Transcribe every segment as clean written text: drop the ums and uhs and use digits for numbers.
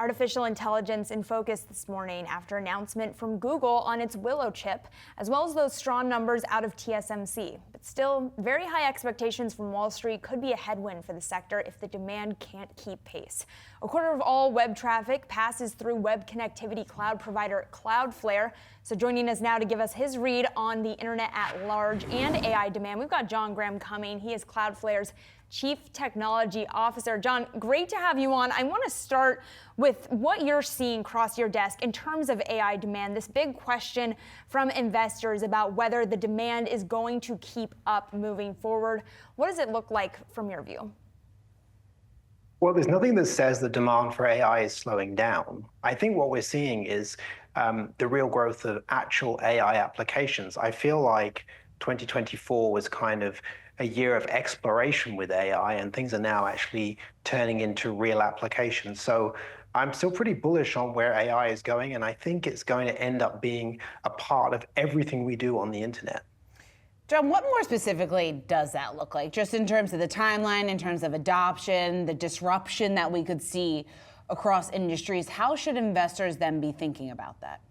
Artificial intelligence in focus this morning after announcement from Google on its Willow chip, as well as those strong numbers out of TSMC. But still, very high expectations from Wall Street could be a headwind for the sector if the demand can't keep pace. A quarter of all web traffic passes through web connectivity cloud provider Cloudflare. So joining us now to give us his read on the internet at large and AI demand, we've got John Graham-Cumming. He is Cloudflare's Chief Technology Officer. John, great to have you on. I want to start with what you're seeing across your desk in terms of AI demand, this big question from investors about whether the demand is going to keep up moving forward. What does it look like from your view? Well, there's nothing that says the demand for AI is slowing down. I think what we're seeing is the real growth of actual AI applications. I feel like 2024 was kind of a year of exploration with AI, and things are now actually turning into real applications. So I'm still pretty bullish on where AI is going, and I think it's going to end up being a part of everything we do on the internet. John, what more specifically does that look like? Just in terms of the timeline, in terms of adoption, the disruption that we could see across industries, how should investors then be thinking about that?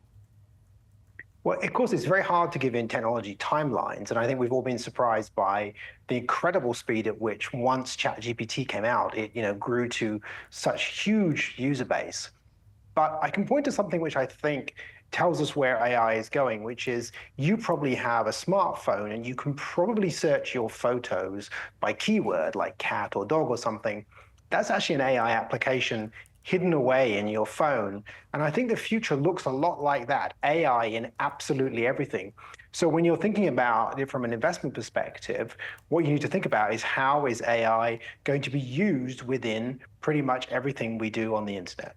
Well, of course, it's very hard to give in technology timelines, and I think we've all been surprised by the incredible speed at which once ChatGPT came out, it grew to such huge user base. But I can point to something which I think tells us where AI is going, which is you probably have a smartphone and you can probably search your photos by keyword like cat or dog or something. That's actually an AI application hidden away in your phone. And I think the future looks a lot like that, AI in absolutely everything. So when you're thinking about it from an investment perspective, what you need to think about is how is AI going to be used within pretty much everything we do on the internet.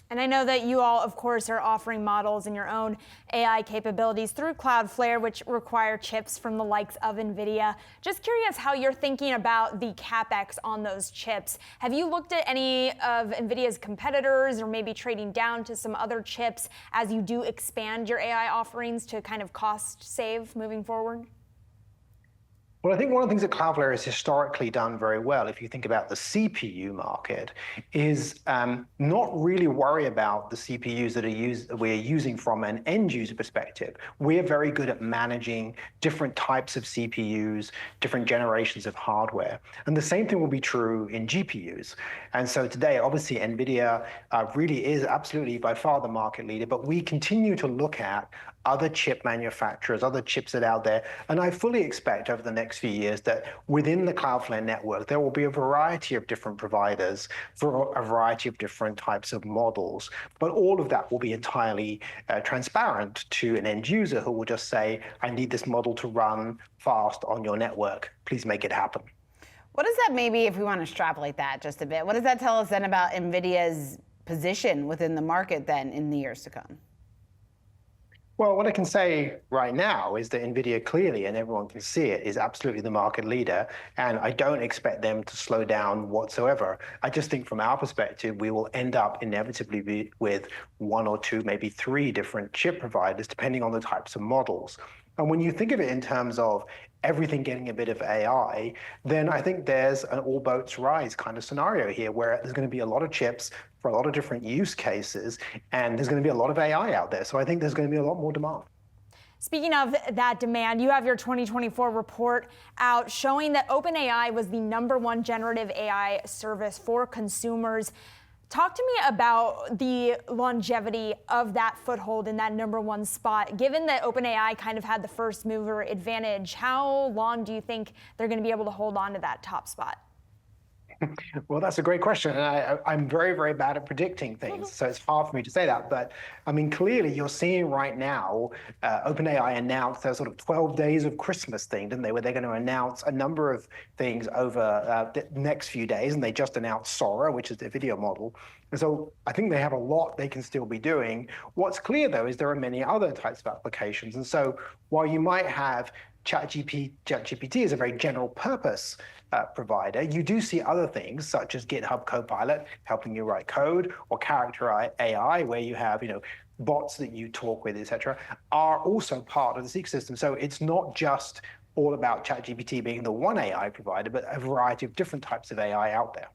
And I know that you all, of course, are offering models in your own AI capabilities through Cloudflare, which require chips from the likes of Nvidia. Just curious how you're thinking about the CapEx on those chips. Have you looked at any of Nvidia's competitors or maybe trading down to some other chips as you do expand your AI offerings to kind of cost save moving forward? Well, I think one of the things that Cloudflare has historically done very well, if you think about the CPU market, is not really worry about the CPUs that we're using from an end user perspective. We're very good at managing different types of CPUs, different generations of hardware. And the same thing will be true in GPUs. And so today, obviously, Nvidia really is absolutely by far the market leader, but we continue to look at other chip manufacturers, other chips that are out there. And I fully expect over the next few years that within the Cloudflare network, there will be a variety of different providers for a variety of different types of models. But all of that will be entirely transparent to an end user who will just say, I need this model to run fast on your network. Please make it happen. What does that maybe, if we want to extrapolate that just a bit, what does that tell us then about NVIDIA's position within the market then in the years to come? Well, what I can say right now is that Nvidia clearly, and everyone can see it, is absolutely the market leader, and I don't expect them to slow down whatsoever. I just think from our perspective, we will end up inevitably with one or two, maybe three different chip providers, depending on the types of models. And when you think of it in terms of everything getting a bit of AI, then I think there's an all boats rise kind of scenario here where there's going to be a lot of chips for a lot of different use cases, and there's going to be a lot of AI out there. So I think there's going to be a lot more demand. Speaking of that demand, you have your 2024 report out showing that OpenAI was the #1 generative AI service for consumers. Talk to me about the longevity of that foothold in that #1 spot. Given that OpenAI kind of had the first mover advantage, how long do you think they're going to be able to hold on to that top spot? Well, that's a great question. And I'm very, very bad at predicting things, so it's hard for me to say that. But I mean, clearly, you're seeing right now, OpenAI announced their sort of 12 days of Christmas thing, didn't they? Where they're going to announce a number of things over the next few days. And they just announced Sora, which is their video model. And so I think they have a lot they can still be doing. What's clear, though, is there are many other types of applications. And so while you might have ChatGPT is a very general purpose provider, you do see other things such as GitHub Copilot helping you write code, or Character AI, where you have bots that you talk with, etc., are also part of this ecosystem. So it's not just all about ChatGPT being the one AI provider, but a variety of different types of AI out there.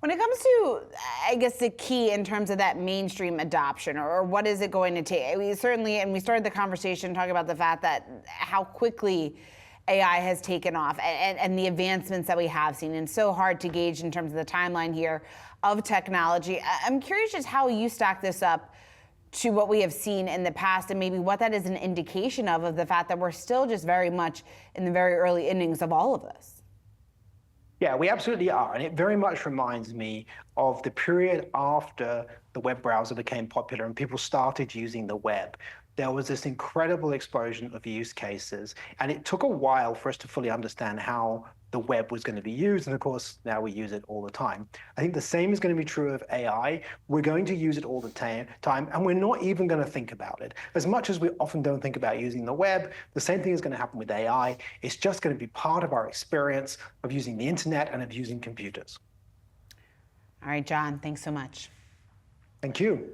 When it comes to, I guess, the key in terms of that mainstream adoption, or what is it going to take? We certainly, and we started the conversation talking about the fact that how quickly AI has taken off and the advancements that we have seen, and so hard to gauge in terms of the timeline here of technology. I'm curious just how you stack this up to what we have seen in the past, and maybe what that is an indication of the fact that we're still just very much in the very early innings of all of this. Yeah, we absolutely are. And it very much reminds me of the period after the web browser became popular and people started using the web. There was this incredible explosion of use cases. And it took a while for us to fully understand how the web was going to be used. And of course, now we use it all the time. I think the same is going to be true of AI. We're going to use it all the time, and we're not even going to think about it. As much as we often don't think about using the web, the same thing is going to happen with AI. It's just going to be part of our experience of using the internet and of using computers. All right, John, thanks so much. Thank you.